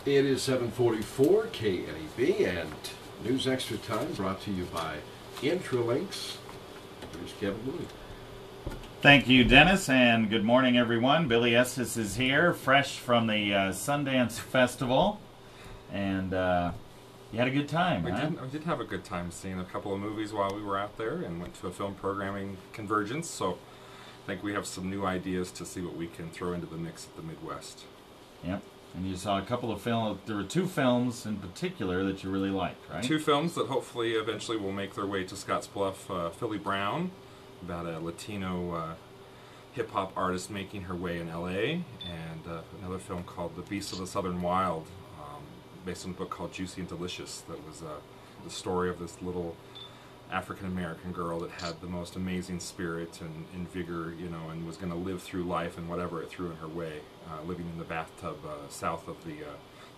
It is 7:44 KNEB and News Extra Time brought to you by Intralinks. Here's Kevin Mooney. Thank you, Dennis, and good morning, everyone. Billy Estes is here, fresh from the Sundance Festival, and you had a good time, huh? We did have a good time seeing a couple of movies while we were out there and went to a film programming convergence, so I think we have some new ideas to see what we can throw into the mix at the Midwest. Yep. And you saw a couple of films. There were two films in particular that you really liked, right? Two films that hopefully eventually will make their way to Scottsbluff. Philly Brown, about a Latino hip-hop artist making her way in L.A., and another film called The Beasts of the Southern Wild, based on a book called Juicy and Delicious, that was the story of this little African-American girl that had the most amazing spirit and vigor, you know, and was going to live through life and whatever it threw in her way, living in the bathtub south of the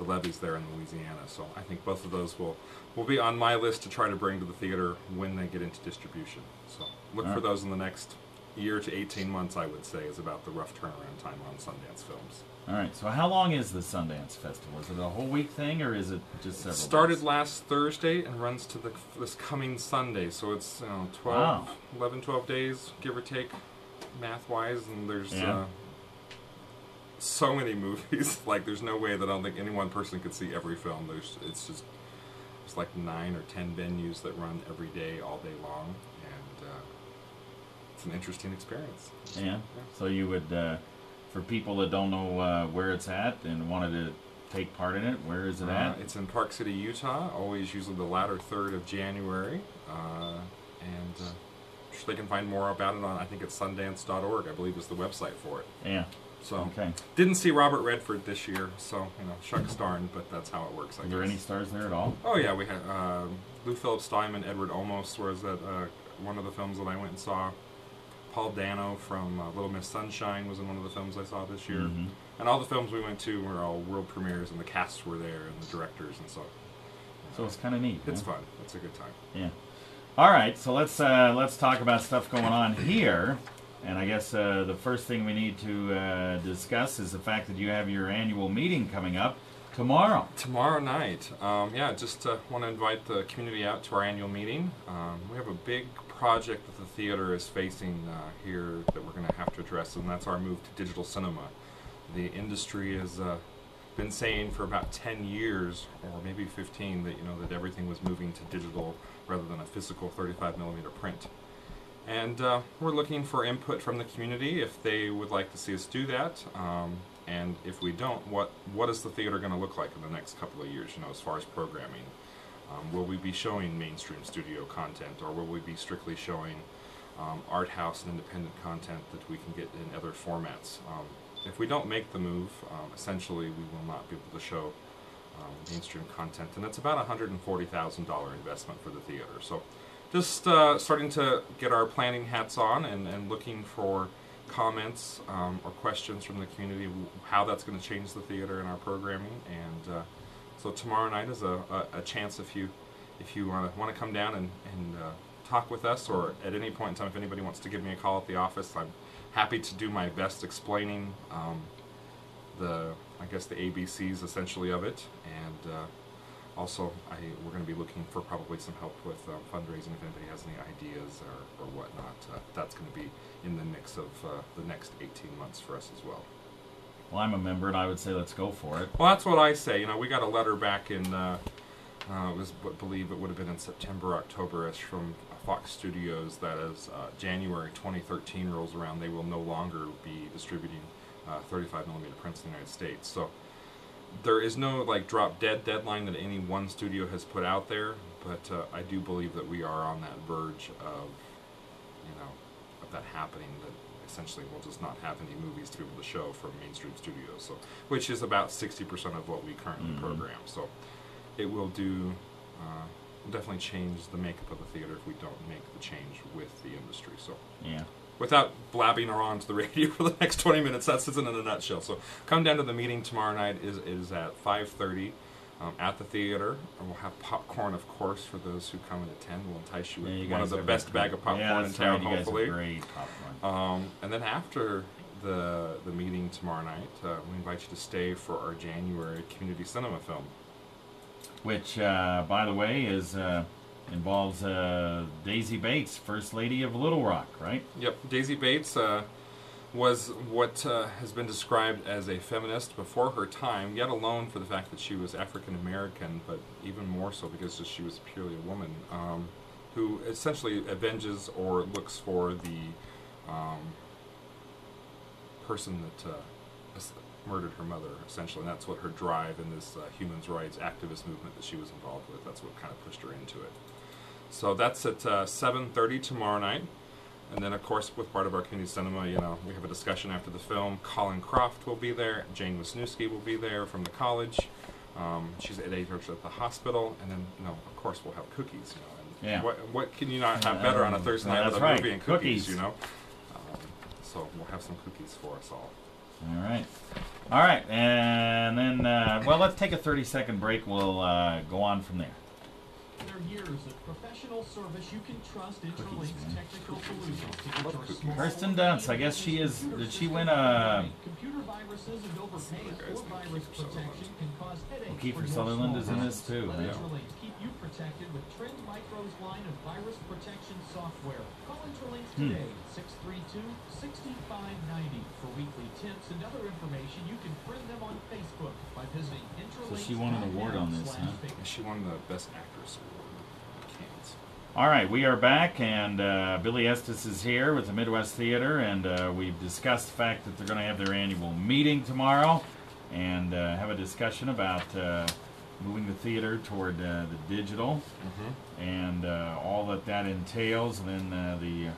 levees there in Louisiana. So I think both of those will be on my list to try to bring to the theater when they get into distribution. So look for those in the next year to 18 months, I would say, is about the rough turnaround time on Sundance films. All right, so how long is the Sundance Festival? Is it a whole week thing, or is it just several Started days? last Thursday and runs to this coming Sunday, so it's 11, 12 days, give or take, math-wise, and there's so many movies. Like, there's no way that I don't think any one person could see every film. There's like 9 or 10 venues that run every day, all day long, and it's an interesting experience. Yeah, so you would... for people that don't know where it's at and wanted to take part in it, where is it at? It's in Park City, Utah, always usually the latter third of January. And they can find more about it on, I think it's sundance.org, I believe is the website for it. Yeah. So, okay. Didn't see Robert Redford this year, so, you know, shucks darn, but that's how it works, I guess. Were there any stars there at all? Oh, yeah, we had Lou Phillips Steinman, Edward Olmos was at one of the films that I went and saw. Paul Dano from Little Miss Sunshine was in one of the films I saw this year. Mm-hmm. And all the films we went to were all world premieres, and the casts were there, and the directors, and so. So it's kind of neat. It's huh? fun. It's a good time. Yeah. All right, so let's talk about stuff going on here. And I guess the first thing we need to discuss is the fact that you have your annual meeting coming up tomorrow. Tomorrow night. Just want to invite the community out to our annual meeting. We have a big project that the theater is facing here that we're going to have to address, and that's our move to digital cinema. The industry has been saying for about 10 years, or maybe 15, that that everything was moving to digital rather than a physical 35mm print. And we're looking for input from the community if they would like to see us do that. And if we don't, what is the theater going to look like in the next couple of years, as far as programming? Will we be showing mainstream studio content, or will we be strictly showing art house and independent content that we can get in other formats? If we don't make the move, essentially we will not be able to show mainstream content, and it's about a $140,000 investment for the theater. So just starting to get our planning hats on and looking for comments or questions from the community, how that's going to change the theater and our programming. And so tomorrow night is a chance if you want to come down and talk with us, or at any point in time if anybody wants to give me a call at the office, I'm happy to do my best explaining I guess the ABCs essentially of it. And also we're going to be looking for probably some help with fundraising if anybody has any ideas or whatnot. That's going to be in the mix of the next 18 months for us as well. Well, I'm a member, and I would say let's go for it. Well, that's what I say. We got a letter back in, I believe it would have been in September, October-ish, from Fox Studios that as January 2013 rolls around, they will no longer be distributing 35mm prints in the United States. So there is no drop-dead deadline that any one studio has put out there, but I do believe that we are on that verge of that happening, that essentially we'll just not have any movies to be able to show from mainstream studios, so which is about 60% of what we currently program. So it will definitely change the makeup of the theater if we don't make the change with the industry. So without blabbing her on to the radio for the next 20 minutes, that's it in a nutshell. So come down to the meeting tomorrow night. Is at 5:30 at the theater, and we'll have popcorn, of course, for those who come and attend. We'll entice you with one of the best bag of popcorn in town, hopefully. You guys have great popcorn. And then after the meeting tomorrow night, we invite you to stay for our January community cinema film. Which, by the way, is involves Daisy Bates, First Lady of Little Rock, right? Yep, Daisy Bates was what has been described as a feminist before her time, yet alone for the fact that she was African American, but even more so because she was purely a woman, who essentially avenges or looks for the person that murdered her mother, essentially, and that's what her drive in this human rights activist movement that she was involved with, that's what kind of pushed her into it. So that's at 7:30 tomorrow night. And then, of course, with part of our community cinema, you know, we have a discussion after the film. Colin Croft will be there. Jane Wisniewski will be there from the college. She's at age at the hospital. And then, you know, of course, we'll have cookies. You know, and what can you not have better on a Thursday night with a movie and cookies, you know? So we'll have some cookies for us all. All right. All right. And then, well, let's take a 30-second break. We'll go on from there. For years of professional service, you can trust Interlink's technical solutions to get your small Kirsten Dunst, I guess she is. Did she win a? computer viruses and overpaying for virus protection can cause headaches. Kiefer Sutherland is in this too. Let Yeah. Interlink keep you protected with Trend Micro's line of virus protection software. Call Interlink today, 632-6590 for weekly tips and other information. You can friend them on Facebook by visiting Interlink. So she won an award on this, huh? She won the Best Actress Award. All right, we are back, and Billy Estes is here with the Midwest Theater, and we've discussed the fact that they're going to have their annual meeting tomorrow, and have a discussion about moving the theater toward the digital, and all that entails, and then the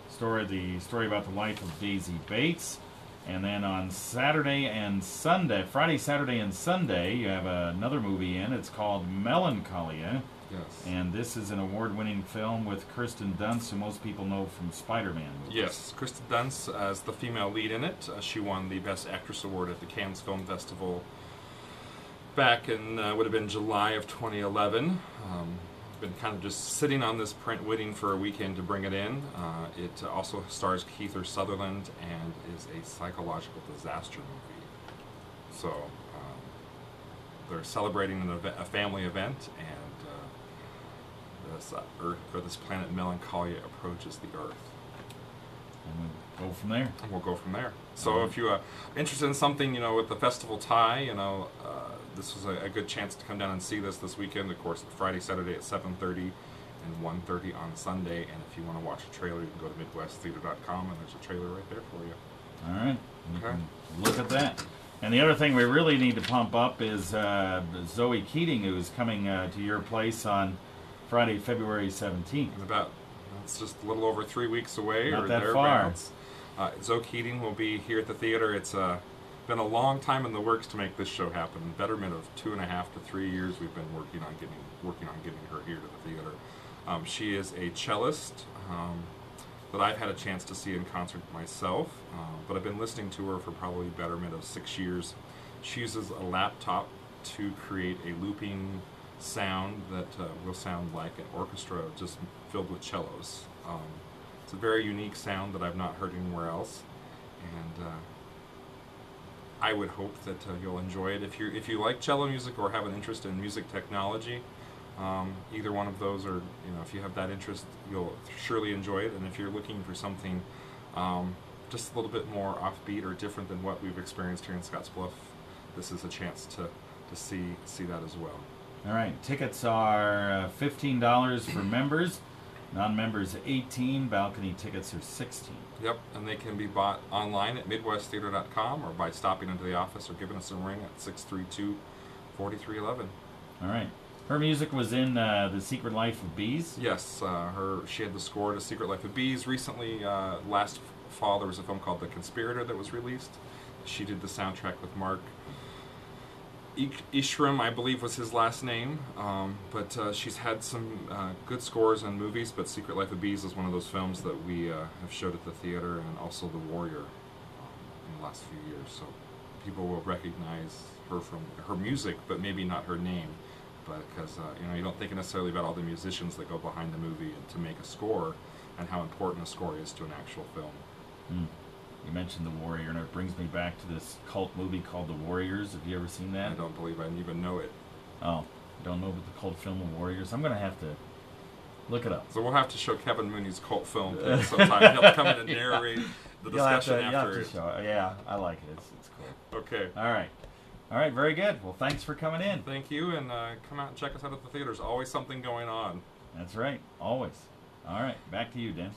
story about the life of Daisy Bates, and then on Saturday and Sunday, Friday, Saturday, and Sunday, you have another movie in. It's called Melancholia. Yes. And this is an award-winning film with Kirsten Dunst, who most people know from Spider-Man movies. Yes, Kirsten Dunst as the female lead in it. She won the Best Actress Award at the Cannes Film Festival back in, would have been July of 2011. Been kind of just sitting on this print waiting for a weekend to bring it in. It also stars Kiefer Sutherland and is a psychological disaster movie. So they're celebrating a family event, and this Earth, or this planet Melancholia, approaches the Earth. And we'll go from there. And we'll go from there. So if you're interested in something, you know, with the festival tie, you know, this was a good chance to come down and see this weekend. Of course, Friday, Saturday at 7:30 and 1:30 on Sunday. And if you want to watch a trailer, you can go to MidwestTheater.com, and there's a trailer right there for you. All right. You Okay. can look at that. And the other thing we really need to pump up is Zoe Keating, who is coming to your place on Friday, February 17th. It's just a little over 3 weeks away. Not or that thereabouts. Zoe Keating will be here at the theater. It's been a long time in the works to make this show happen. Betterment of 2.5 to 3 years we've been working on getting her here to the theater. She is a cellist that I've had a chance to see in concert myself, but I've been listening to her for probably betterment of 6 years. She uses a laptop to create a looping sound that will sound like an orchestra just filled with cellos. It's a very unique sound that I've not heard anywhere else, and I would hope that you'll enjoy it. If you like cello music or have an interest in music technology, either one of those, or if you have that interest, you'll surely enjoy it. And if you're looking for something just a little bit more offbeat or different than what we've experienced here in Scottsbluff, this is a chance to see that as well. All right. Tickets are $15 for members. Non-members $18. Balcony tickets are $16. Yep, and they can be bought online at MidwestTheater.com or by stopping into the office or giving us a ring at 632-4311. All right. Her music was in The Secret Life of Bees. Yes, she had the score to Secret Life of Bees. Recently, last fall, there was a film called The Conspirator that was released. She did the soundtrack with Mark Ishram, I believe was his last name, but she's had some good scores in movies, but Secret Life of Bees is one of those films that we have showed at the theater, and also The Warrior in the last few years, so people will recognize her from her music, but maybe not her name, because you don't think necessarily about all the musicians that go behind the movie and to make a score, and how important a score is to an actual film. You mentioned The Warrior, and it brings me back to this cult movie called The Warriors. Have you ever seen that? I don't believe I even know it. Oh, you don't know about the cult film The Warriors? I'm going to have to look it up. So we'll have to show Kevin Mooney's cult film thing sometime. He'll come in and narrate the discussion you'll have after. to show it. Yeah, I like it. It's cool. Okay. All right, very good. Well, thanks for coming in. Thank you, and come out and check us out at the theater. There's always something going on. That's right, always. All right, back to you, Dan.